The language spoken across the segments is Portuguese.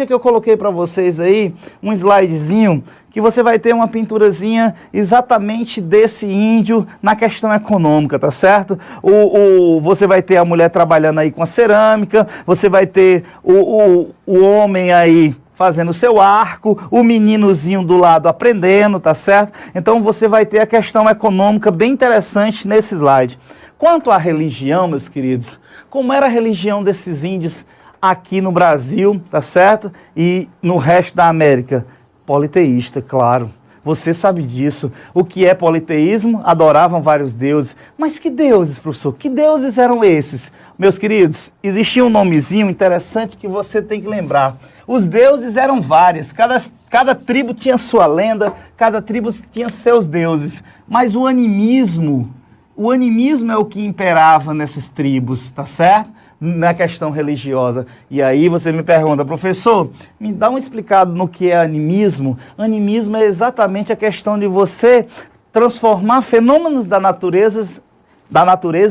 Veja que eu coloquei para vocês aí um slidezinho que você vai ter uma pinturazinha exatamente desse índio na questão econômica, tá certo? Você vai ter a mulher trabalhando aí com a cerâmica, você vai ter o homem aí fazendo seu arco, o meninozinho do lado aprendendo, tá certo? Então você vai ter a questão econômica bem interessante nesse slide. Quanto à religião, meus queridos, como era a religião desses índios aqui no Brasil, tá certo? E no resto da América? Politeísta, claro. Você sabe disso. O que é politeísmo? Adoravam vários deuses. Mas que deuses, professor? Que deuses eram esses? Meus queridos, existia um nomezinho interessante que você tem que lembrar. Os deuses eram vários. Cada tribo tinha sua lenda, cada tribo tinha seus deuses. Mas o animismo é o que imperava nessas tribos, tá certo? Na questão religiosa. E aí você me pergunta, professor, me dá um explicado no que é animismo. Animismo é exatamente a questão de você transformar fenômenos da natureza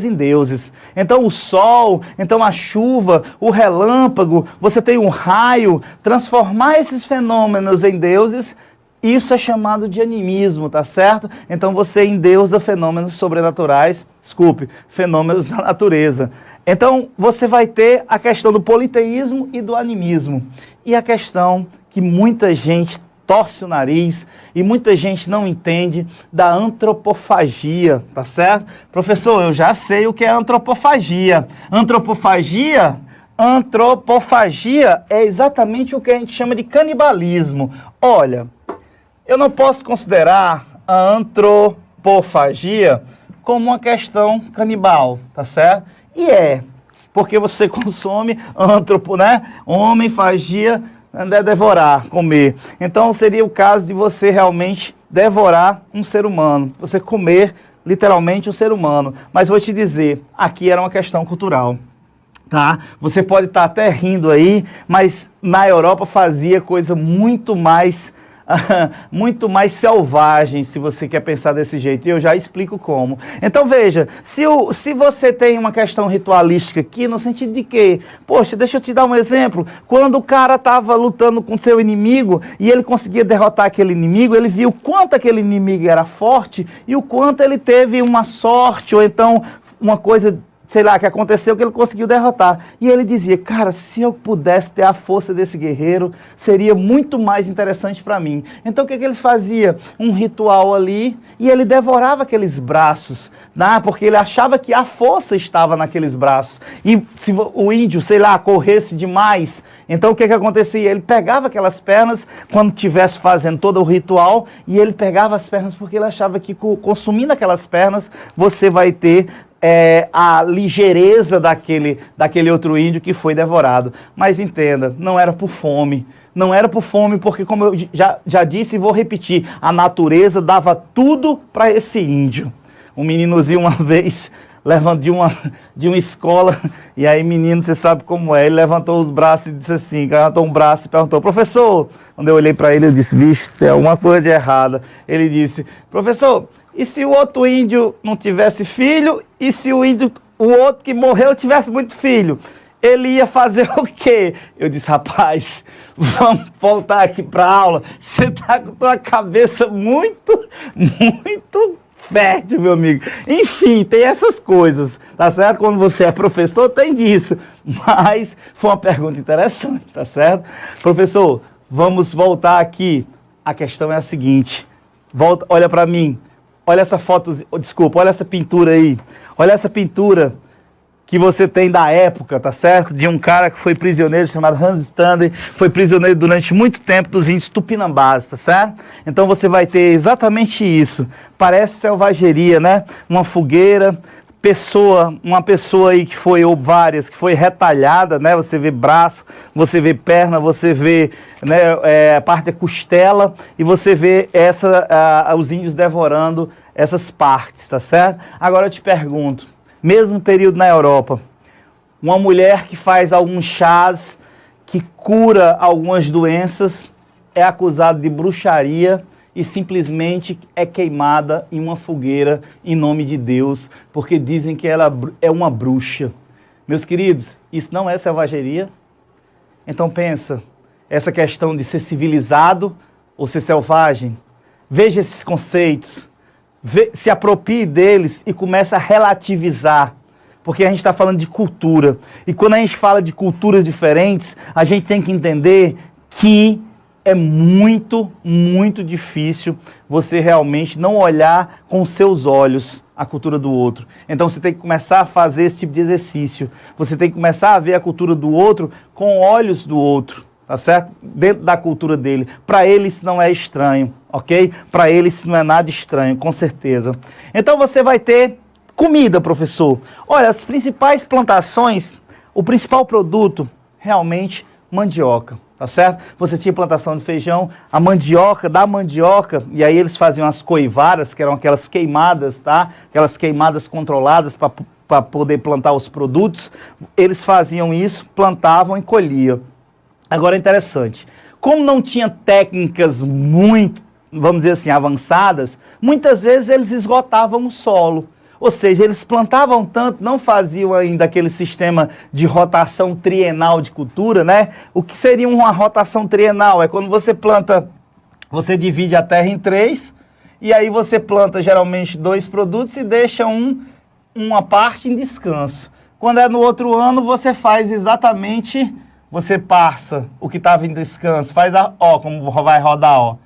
em deuses. Então o sol, então a chuva, o relâmpago, você tem um raio, transformar esses fenômenos em deuses. Isso é chamado de animismo, tá certo? Então você endeusa fenômenos sobrenaturais, fenômenos da natureza. Então você vai ter a questão do politeísmo e do animismo. E a questão que muita gente torce o nariz e muita gente não entende da antropofagia, tá certo? Professor, eu já sei o que é antropofagia. Antropofagia é exatamente o que a gente chama de canibalismo. Olha, eu não posso considerar a antropofagia como uma questão canibal, tá certo? E porque você consome né? Homem, fagia, devorar, comer. Então seria o caso de você realmente devorar um ser humano, você comer literalmente um ser humano. Mas vou te dizer, aqui era uma questão cultural. Tá? Você pode estar até rindo aí, mas na Europa fazia coisa muito mais selvagem, se você quer pensar desse jeito, e eu já explico como. Então veja, se você tem uma questão ritualística aqui, no sentido de que, poxa, deixa eu te dar um exemplo, quando o cara estava lutando com seu inimigo, e ele conseguia derrotar aquele inimigo, ele viu o quanto aquele inimigo era forte, e o quanto ele teve uma sorte, ou então uma coisa, sei lá, que aconteceu que ele conseguiu derrotar. E ele dizia, cara, se eu pudesse ter a força desse guerreiro, seria muito mais interessante para mim. Então o que ele fazia? Um ritual ali, e ele devorava aqueles braços, né? Porque ele achava que a força estava naqueles braços. E se o índio, sei lá, corresse demais, então o que acontecia? Ele pegava aquelas pernas, quando estivesse fazendo todo o ritual, e ele pegava as pernas porque ele achava que consumindo aquelas pernas, você vai ter a ligeireza daquele outro índio que foi devorado. Mas entenda, não era por fome. Não era por fome, porque como eu já disse e vou repetir, a natureza dava tudo para esse índio. Um meninozinho uma vez levantou de uma escola, e aí menino, você sabe como é, ele levantou os braços e disse assim, levantou um braço e perguntou, professor, quando eu olhei para ele, eu disse, vixe, tem alguma coisa de errada. Ele disse, professor, e se o outro índio não tivesse filho, e se o outro que morreu tivesse muito filho? Ele ia fazer o quê? Eu disse, rapaz, vamos voltar aqui para a aula. Você está com a tua cabeça muito fértil, meu amigo. Enfim, tem essas coisas, tá certo? Quando você é professor, tem disso. Mas foi uma pergunta interessante, tá certo? Professor, vamos voltar aqui. A questão é a seguinte. Volta, olha para mim. Olha essa foto, olha essa pintura aí. Olha essa pintura que você tem da época, tá certo? De um cara que foi prisioneiro, chamado Hans Stander, foi prisioneiro durante muito tempo dos índios tupinambás, tá certo? Então você vai ter exatamente isso. Parece selvageria, né? Uma fogueira, uma pessoa aí que foi, ou várias, que foi retalhada, né? Você vê braço, você vê perna, você vê, né, a parte da costela, e você vê os índios devorando essas partes, tá certo? Agora eu te pergunto, mesmo período na Europa, uma mulher que faz alguns chás, que cura algumas doenças, é acusada de bruxaria e simplesmente é queimada em uma fogueira em nome de Deus, porque dizem que ela é uma bruxa. Meus queridos, isso não é selvageria? Então pensa, essa questão de ser civilizado ou ser selvagem. Veja esses conceitos, se aproprie deles e comece a relativizar. Porque a gente está falando de cultura. E quando a gente fala de culturas diferentes, a gente tem que entender que é muito, muito difícil você realmente não olhar com os seus olhos a cultura do outro. Então você tem que começar a fazer esse tipo de exercício. Você tem que começar a ver a cultura do outro com olhos do outro, tá certo? Dentro da cultura dele. Para ele isso não é estranho, ok? Para ele isso não é nada estranho, com certeza. Então você vai ter comida, professor. Olha, as principais plantações, o principal produto, realmente, mandioca. Tá certo? Você tinha plantação de feijão, a mandioca, da mandioca, e aí eles faziam as coivaras, que eram aquelas queimadas, tá? Aquelas queimadas controladas para poder plantar os produtos. Eles faziam isso, plantavam e colhiam. Agora é interessante, como não tinha técnicas muito, vamos dizer assim, avançadas, muitas vezes eles esgotavam o solo. Ou seja, eles plantavam tanto, não faziam ainda aquele sistema de rotação trienal de cultura, né? O que seria uma rotação trienal? É quando você planta, você divide a terra em 3, e aí você planta geralmente 2 produtos e deixa uma parte em descanso. Quando é no outro ano, você faz exatamente, você passa o que estava em descanso, faz como vai rodar, ó.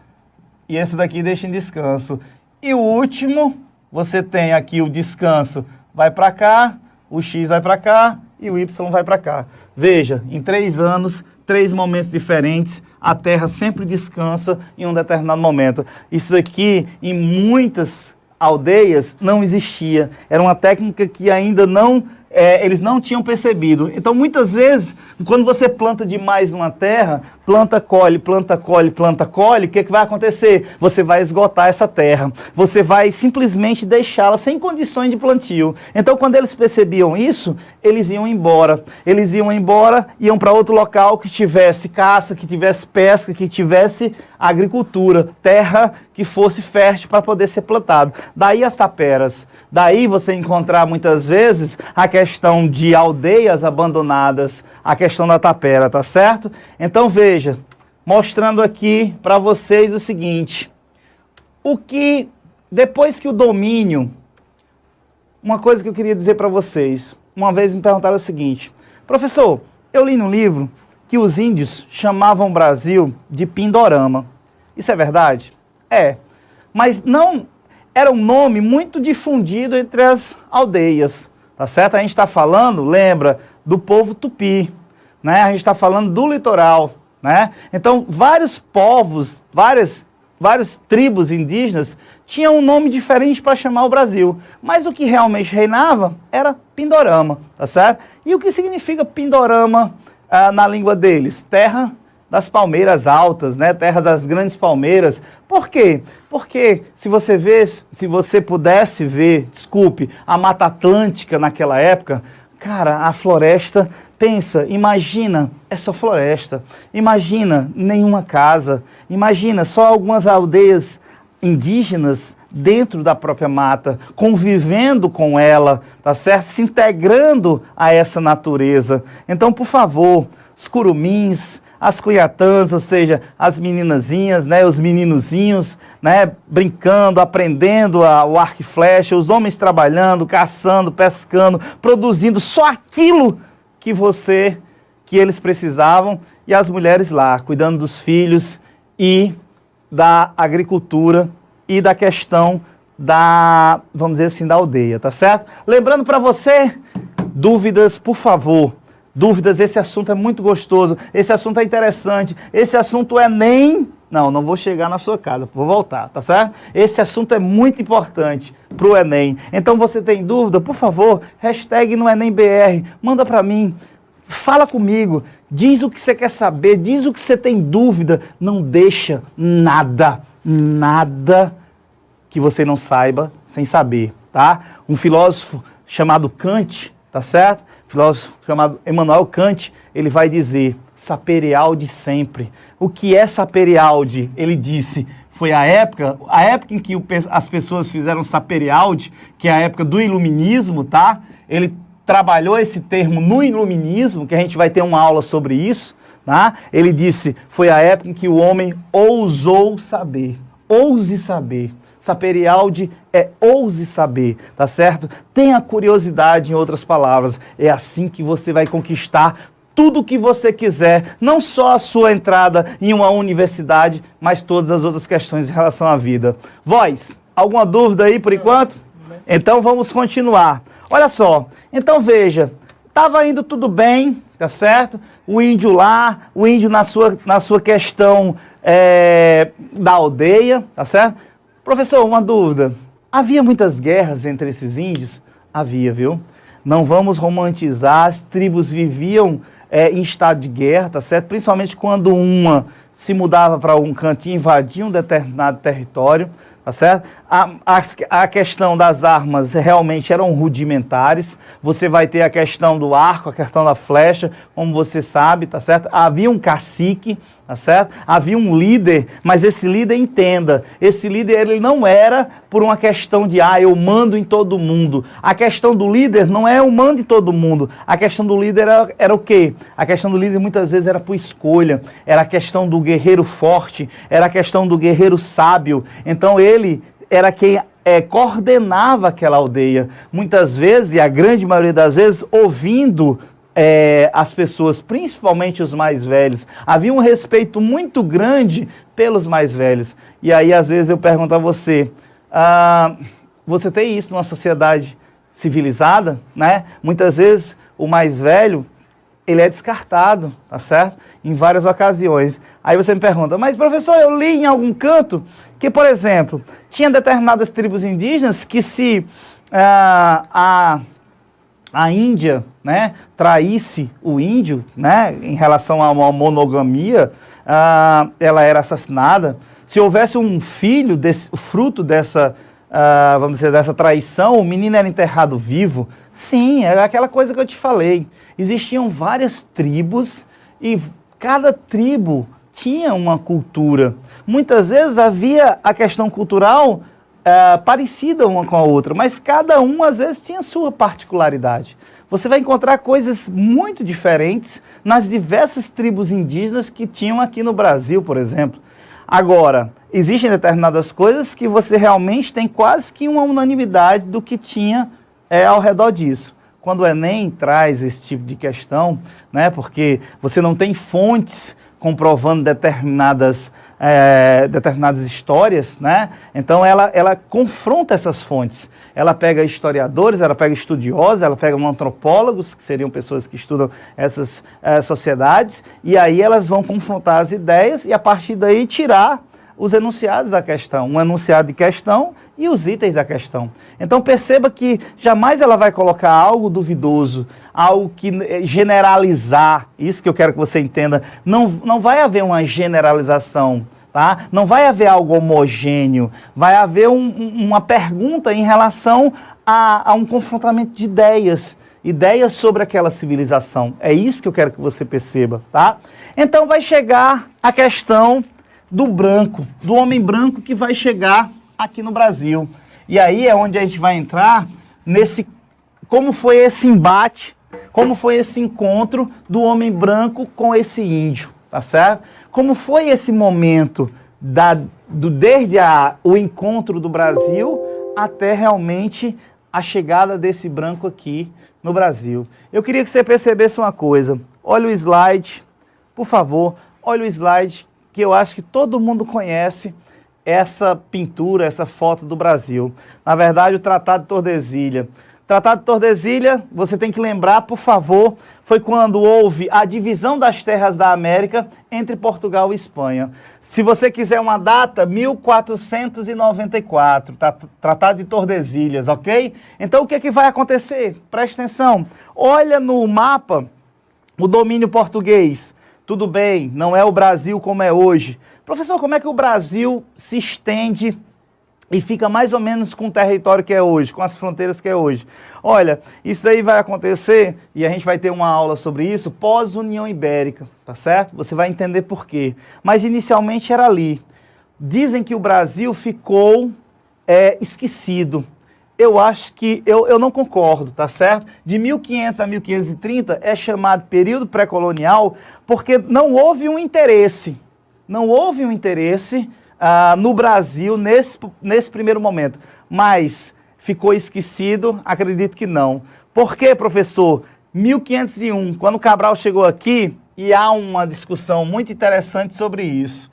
E esse daqui deixa em descanso. E o último, você tem aqui o descanso, vai para cá, o X vai para cá e o Y vai para cá. Veja, em 3 anos, 3 momentos diferentes, a Terra sempre descansa em um determinado momento. Isso aqui, em muitas aldeias, não existia. Era uma técnica que ainda não... eles não tinham percebido. Então, muitas vezes, quando você planta demais numa terra, planta, colhe, planta, colhe, planta, colhe, o que vai acontecer? Você vai esgotar essa terra. Você vai simplesmente deixá-la sem condições de plantio. Então, quando eles percebiam isso, eles iam embora. Eles iam embora, iam para outro local que tivesse caça, que tivesse pesca, que tivesse agricultura, terra que fosse fértil para poder ser plantado. Daí as taperas. Daí você encontrar muitas vezes a questão de aldeias abandonadas, a questão da tapera, tá certo? Então veja, mostrando aqui para vocês o seguinte, depois que o domínio, uma coisa que eu queria dizer para vocês, uma vez me perguntaram o seguinte, professor, eu li no livro que os índios chamavam o Brasil de Pindorama, isso é verdade? É, mas não... Era um nome muito difundido entre as aldeias, tá certo? A gente está falando, lembra, do povo tupi, né? A gente está falando do litoral, né? Então, vários povos, várias tribos indígenas tinham um nome diferente para chamar o Brasil. Mas o que realmente reinava era Pindorama, tá certo? E o que significa Pindorama na língua deles? Terra das palmeiras altas, né? Terra das grandes palmeiras. Por quê? Porque se você pudesse ver, a Mata Atlântica naquela época, cara, a floresta, imagina, é só floresta. Imagina nenhuma casa. Imagina só algumas aldeias indígenas dentro da própria mata, convivendo com ela, tá certo? Se integrando a essa natureza. Então, por favor, os curumins, as cuiatãs, ou seja, as meninazinhas, né, os meninozinhos, né, brincando, aprendendo o arco e flecha, os homens trabalhando, caçando, pescando, produzindo só aquilo que eles precisavam, e as mulheres lá, cuidando dos filhos e da agricultura e da questão vamos dizer assim, da aldeia, tá certo? Lembrando para você, dúvidas, por favor, dúvidas, esse assunto é muito gostoso, esse assunto é interessante, esse assunto é nem... Não vou chegar na sua casa, vou voltar, tá certo? Esse assunto é muito importante para o Enem. Então, você tem dúvida? Por favor, hashtag no EnemBR, manda para mim, fala comigo, diz o que você quer saber, diz o que você tem dúvida, não deixa nada que você não saiba sem saber, tá? Um filósofo chamado Kant, tá certo? Filósofo chamado Immanuel Kant, ele vai dizer, sapere aude sempre. O que é sapere aude? Ele disse, foi a época em que as pessoas fizeram sapere aude, que é a época do iluminismo, tá? Ele trabalhou esse termo no iluminismo, que a gente vai ter uma aula sobre isso, Tá? Ele disse, foi a época em que o homem ousou saber. Ouse saber. Saperialdi é ouse saber, tá certo? Tenha curiosidade, em outras palavras. É assim que você vai conquistar tudo o que você quiser, não só a sua entrada em uma universidade, mas todas as outras questões em relação à vida. Voz, alguma dúvida aí por enquanto? Então vamos continuar. Olha só, então veja, estava indo tudo bem, tá certo? O índio lá, o índio na sua questão da aldeia, tá certo? Professor, uma dúvida. Havia muitas guerras entre esses índios? Havia, viu? Não vamos romantizar, as tribos viviam em estado de guerra, tá certo? Principalmente quando uma se mudava para um cantinho, invadia um determinado território, tá certo? A questão das armas realmente eram rudimentares. Você vai ter a questão do arco, a questão da flecha, como você sabe, tá certo? Havia um cacique, tá certo? Havia um líder, mas esse líder, entenda, esse líder ele não era por uma questão de, eu mando em todo mundo. A questão do líder não é eu mando em todo mundo. A questão do líder era o quê? A questão do líder muitas vezes era por escolha, era a questão do guerreiro forte, era a questão do guerreiro sábio. Então ele era quem coordenava aquela aldeia. Muitas vezes, e a grande maioria das vezes, ouvindo as pessoas, principalmente os mais velhos. Havia um respeito muito grande pelos mais velhos. E aí, às vezes, eu pergunto a você, você tem isso numa sociedade civilizada, né? Muitas vezes, o mais velho, ele é descartado, tá certo? Em várias ocasiões. Aí você me pergunta, mas professor, eu li em algum canto que, por exemplo, tinha determinadas tribos indígenas que se a Índia, né, traísse o índio, né, em relação a uma monogamia, ela era assassinada. Se houvesse um filho, fruto dessa, vamos dizer, dessa traição, o menino era enterrado vivo. Sim, é aquela coisa que eu te falei. Existiam várias tribos e cada tribo tinha uma cultura. Muitas vezes havia a questão cultural parecida uma com a outra, mas cada um às vezes tinha sua particularidade. Você vai encontrar coisas muito diferentes nas diversas tribos indígenas que tinham aqui no Brasil, por exemplo. Agora, existem determinadas coisas que você realmente tem quase que uma unanimidade do que tinha ao redor disso. Quando o Enem traz esse tipo de questão, né, porque você não tem fontes comprovando determinadas histórias, né? Então ela confronta essas fontes. Ela pega historiadores, ela pega estudiosos, ela pega antropólogos, que seriam pessoas que estudam essas sociedades, e aí elas vão confrontar as ideias e a partir daí tirar os enunciados da questão, um enunciado de questão e os itens da questão. Então perceba que jamais ela vai colocar algo duvidoso, algo que generalizar, isso que eu quero que você entenda, não vai haver uma generalização, tá? Não vai haver algo homogêneo, vai haver uma pergunta em relação a um confrontamento de ideias sobre aquela civilização. É isso que eu quero que você perceba, tá? Então vai chegar a questão do branco, do homem branco que vai chegar aqui no Brasil. E aí é onde a gente vai entrar nesse, como foi esse embate, como foi esse encontro do homem branco com esse índio, tá certo? Como foi esse momento desde o encontro do Brasil até realmente a chegada desse branco aqui no Brasil. Eu queria que você percebesse uma coisa. Olha o slide, por favor, olha o slide, que eu acho que todo mundo conhece essa pintura, essa foto do Brasil. Na verdade, o Tratado de Tordesilhas. Tratado de Tordesilhas, você tem que lembrar, por favor, foi quando houve a divisão das terras da América entre Portugal e Espanha. Se você quiser uma data, 1494, Tratado de Tordesilhas, ok? Então, o que vai acontecer? Preste atenção. Olha no mapa o domínio português. Tudo bem, não é o Brasil como é hoje. Professor, como é que o Brasil se estende e fica mais ou menos com o território que é hoje, com as fronteiras que é hoje? Olha, isso aí vai acontecer, e a gente vai ter uma aula sobre isso, pós-União Ibérica, tá certo? Você vai entender por quê. Mas inicialmente era ali. Dizem que o Brasil ficou esquecido. eu acho que eu não concordo, tá certo? De 1500 a 1530 é chamado período pré-colonial porque não houve um interesse. Não houve um interesse no Brasil nesse primeiro momento. Mas ficou esquecido? Acredito que não. Por quê, professor? 1501, quando Cabral chegou aqui, e há uma discussão muito interessante sobre isso.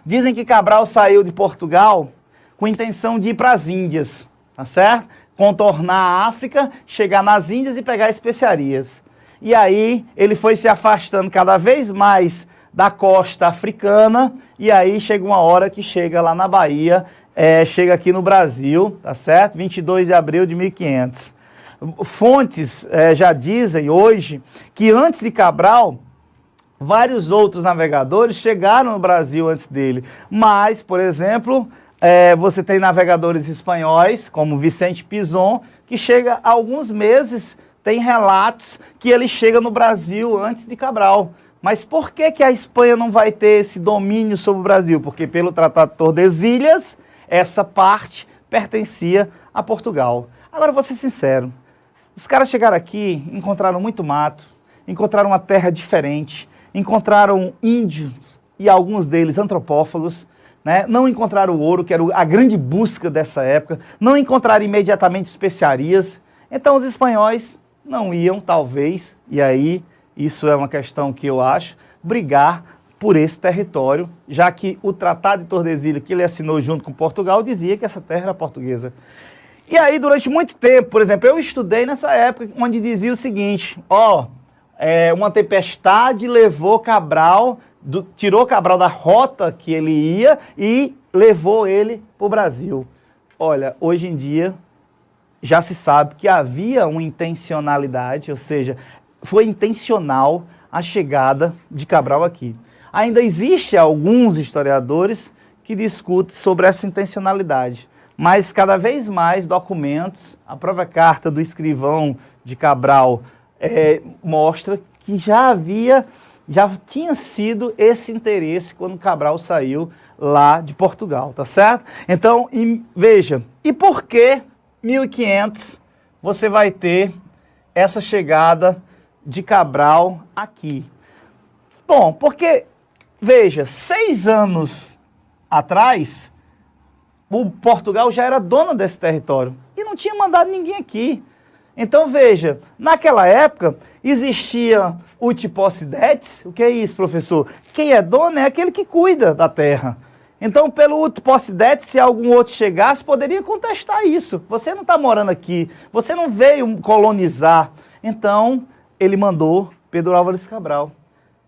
Dizem que Cabral saiu de Portugal com intenção de ir para as Índias, tá certo? Contornar a África, chegar nas Índias e pegar especiarias. E aí ele foi se afastando cada vez mais da costa africana, e aí chega uma hora que chega lá na Bahia, chega aqui no Brasil, tá certo? 22 de abril de 1500. Fontes já dizem hoje que antes de Cabral, vários outros navegadores chegaram no Brasil antes dele. Mas, por exemplo, você tem navegadores espanhóis, como Vicente Pinzón, que chega há alguns meses, tem relatos que ele chega no Brasil antes de Cabral. Mas por que a Espanha não vai ter esse domínio sobre o Brasil? Porque pelo Tratado de Tordesilhas, essa parte pertencia a Portugal. Agora, vou ser sincero, os caras chegaram aqui, encontraram muito mato, encontraram uma terra diferente, encontraram índios e alguns deles antropófagos, né? Não encontraram o ouro, que era a grande busca dessa época, não encontraram imediatamente especiarias. Então os espanhóis não iam, talvez, e aí isso é uma questão que eu acho, brigar por esse território, já que o Tratado de Tordesilhas, que ele assinou junto com Portugal, dizia que essa terra era portuguesa. E aí, durante muito tempo, por exemplo, eu estudei nessa época, onde dizia o seguinte, uma tempestade levou Cabral, tirou Cabral da rota que ele ia e levou ele para o Brasil. Olha, hoje em dia já se sabe que havia uma intencionalidade, ou seja, foi intencional a chegada de Cabral aqui. Ainda existe alguns historiadores que discutem sobre essa intencionalidade, mas cada vez mais documentos, a própria carta do escrivão de Cabral mostra que já tinha sido esse interesse quando Cabral saiu lá de Portugal, tá certo? Então, veja, e por que 1500 você vai ter essa chegada de Cabral aqui? Bom, porque, veja, 6 anos atrás, o Portugal já era dono desse território e não tinha mandado ninguém aqui. Então, veja, naquela época existia o utiposidetes. O que é isso, professor? Quem é dono é aquele que cuida da terra. Então, pelo utiposidetes, se algum outro chegasse, poderia contestar isso. Você não está morando aqui, você não veio colonizar. Então, ele mandou Pedro Álvares Cabral.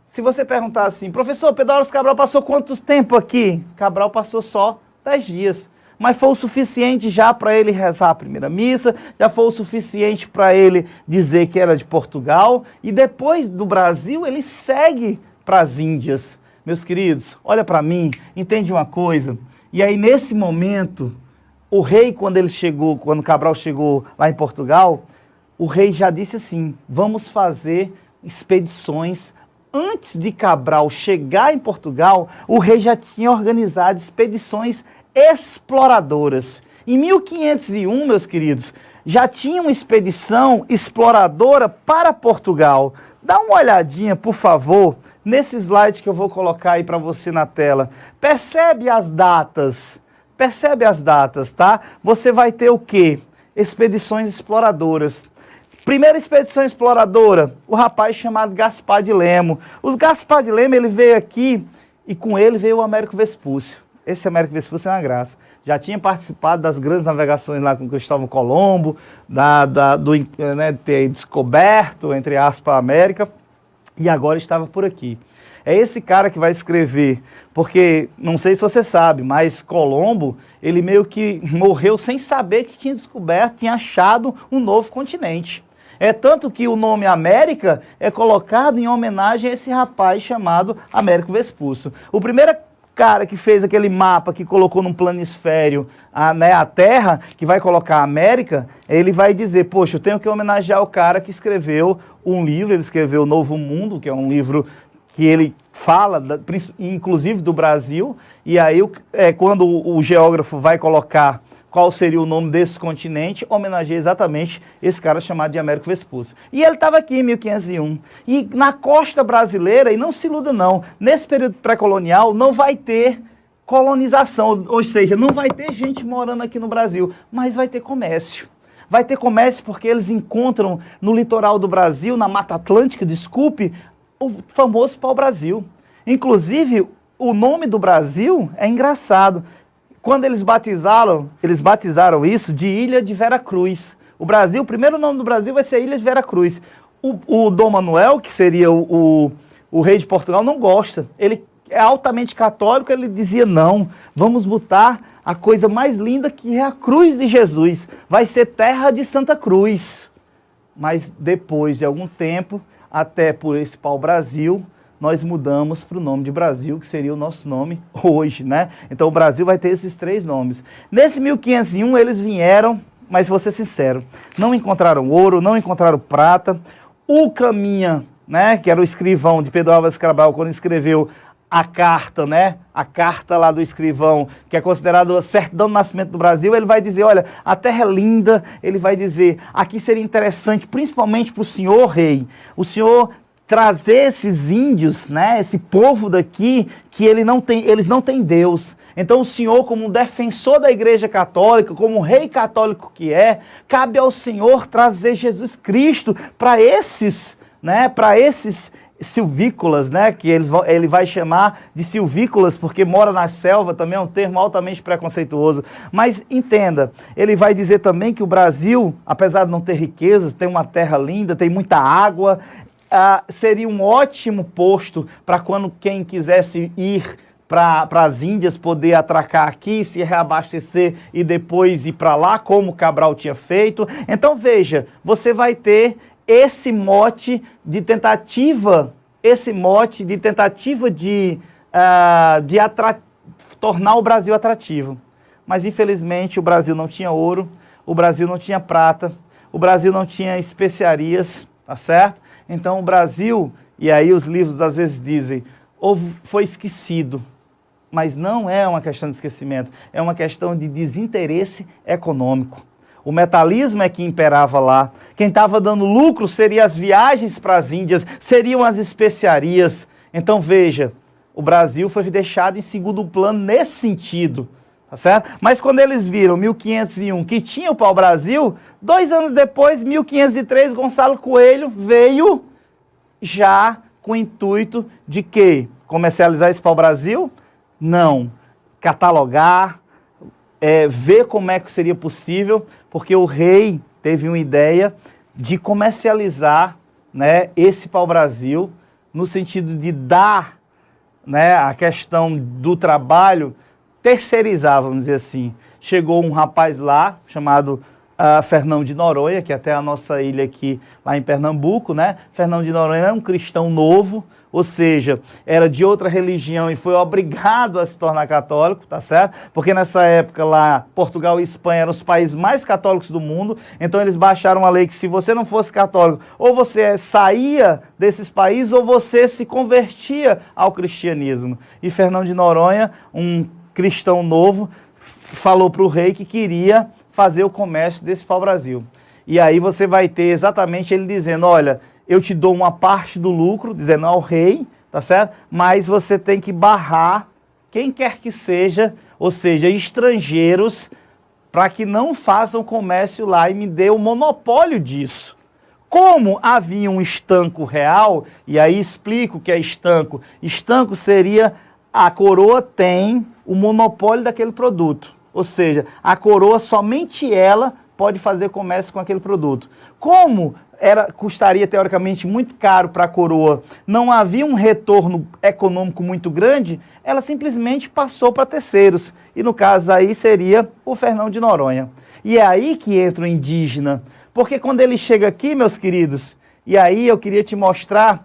Se você perguntar assim, professor, Pedro Álvares Cabral passou quanto tempo aqui? Cabral passou só 10 dias. Mas foi o suficiente já para ele rezar a primeira missa, já foi o suficiente para ele dizer que era de Portugal, e depois do Brasil ele segue para as Índias. Meus queridos, olha para mim, entende uma coisa, e aí nesse momento, o rei quando Cabral chegou lá em Portugal, o rei já disse assim, vamos fazer expedições. Antes de Cabral chegar em Portugal, o rei já tinha organizado expedições exploradoras. Em 1501, meus queridos, já tinha uma expedição exploradora para Portugal. Dá uma olhadinha, por favor, nesse slide que eu vou colocar aí para você na tela. Percebe as datas, tá? Você vai ter o quê? Expedições exploradoras. Primeira expedição exploradora, o rapaz chamado Gaspar de Lemo. O Gaspar de Lemo, ele veio aqui e com ele veio o Américo Vespúcio. Esse Américo Vespúcio é uma graça. Já tinha participado das grandes navegações lá com Cristóvão Colombo, de ter descoberto, entre aspas, a América, e agora estava por aqui. É esse cara que vai escrever, porque, não sei se você sabe, mas Colombo, ele meio que morreu sem saber que tinha descoberto, tinha achado um novo continente. É tanto que o nome América é colocado em homenagem a esse rapaz chamado Américo Vespúcio. O primeiro cara que fez aquele mapa que colocou num planisfério a Terra, que vai colocar a América, ele vai dizer, poxa, eu tenho que homenagear o cara que escreveu um livro, ele escreveu O Novo Mundo, que é um livro que ele fala, inclusive do Brasil, e aí quando o geógrafo vai colocar qual seria o nome desse continente, homenageia exatamente esse cara chamado de Américo Vespucci. E ele estava aqui em 1501. E na costa brasileira, e não se iluda não, nesse período pré-colonial não vai ter colonização, ou seja, não vai ter gente morando aqui no Brasil, mas vai ter comércio. Vai ter comércio porque eles encontram no litoral do Brasil, na Mata Atlântica, desculpe, o famoso pau-brasil. Inclusive, o nome do Brasil é engraçado. Quando eles batizaram isso de Ilha de Vera Cruz. O Brasil, o primeiro nome do Brasil vai ser Ilha de Vera Cruz. O Dom Manuel, que seria o rei de Portugal, não gosta. Ele é altamente católico, ele dizia, não, vamos botar a coisa mais linda que é a cruz de Jesus. Vai ser terra de Santa Cruz. Mas depois de algum tempo, até por esse pau-brasil, nós mudamos para o nome de Brasil, que seria o nosso nome hoje, né? Então o Brasil vai ter esses 3 nomes. Nesse 1501 eles vieram, mas vou ser sincero, não encontraram ouro, não encontraram prata. O Caminha, né, que era o escrivão de Pedro Álvares Cabral, quando escreveu a carta, né? A carta lá do escrivão, que é considerado a certidão do nascimento do Brasil, ele vai dizer, olha, a terra é linda, ele vai dizer, aqui seria interessante, principalmente para o senhor rei, o senhor trazer esses índios, né, esse povo daqui, que eles não têm Deus. Então o senhor, como um defensor da Igreja Católica, como um rei católico que é, cabe ao senhor trazer Jesus Cristo para esses, né, para esses silvícolas, né, que ele vai chamar de silvícolas, porque mora na selva, também é um termo altamente preconceituoso. Mas entenda, ele vai dizer também que o Brasil, apesar de não ter riquezas, tem uma terra linda, tem muita água, seria um ótimo posto para quando quem quisesse ir para as Índias poder atracar aqui, se reabastecer e depois ir para lá, como Cabral tinha feito. Então veja, você vai ter esse mote de tentativa, tornar o Brasil atrativo. Mas infelizmente o Brasil não tinha ouro, o Brasil não tinha prata, o Brasil não tinha especiarias, tá certo? Então o Brasil, e aí os livros às vezes dizem, ou foi esquecido, mas não é uma questão de esquecimento, é uma questão de desinteresse econômico. O metalismo é que imperava lá. Quem estava dando lucro seriam as viagens para as Índias, seriam as especiarias. Então veja, o Brasil foi deixado em segundo plano nesse sentido. Tá certo? Mas quando eles viram 1501 que tinha o pau-brasil, 2 anos depois, 1503, Gonçalo Coelho veio já com o intuito de quê? Comercializar esse pau-brasil? Não. Catalogar, ver como é que seria possível, porque o rei teve uma ideia de comercializar, né, esse pau-brasil, no sentido de dar, né, a questão do trabalho, terceirizar, vamos dizer assim. Chegou um rapaz lá, chamado Fernão de Noronha, que é até a nossa ilha aqui, lá em Pernambuco, né? Fernão de Noronha era um cristão novo, ou seja, era de outra religião e foi obrigado a se tornar católico, tá certo? Porque nessa época lá, Portugal e Espanha eram os países mais católicos do mundo, então eles baixaram uma lei que se você não fosse católico, ou você saía desses países, ou você se convertia ao cristianismo. E Fernão de Noronha, um cristão novo, falou para o rei que queria fazer o comércio desse pau-brasil. E aí você vai ter exatamente ele dizendo, olha, eu te dou uma parte do lucro, dizendo ao rei, tá certo? Mas você tem que barrar quem quer que seja, ou seja, estrangeiros, para que não façam comércio lá e me dê o monopólio disso. Como havia um estanco real, e aí explico o que é estanco. Estanco seria a coroa tem o monopólio daquele produto. Ou seja, a coroa, somente ela pode fazer comércio com aquele produto. Como custaria teoricamente muito caro para a coroa, não havia um retorno econômico muito grande, ela simplesmente passou para terceiros. E no caso aí seria o Fernão de Noronha. E é aí que entra o indígena. Porque quando ele chega aqui, meus queridos, e aí eu queria te mostrar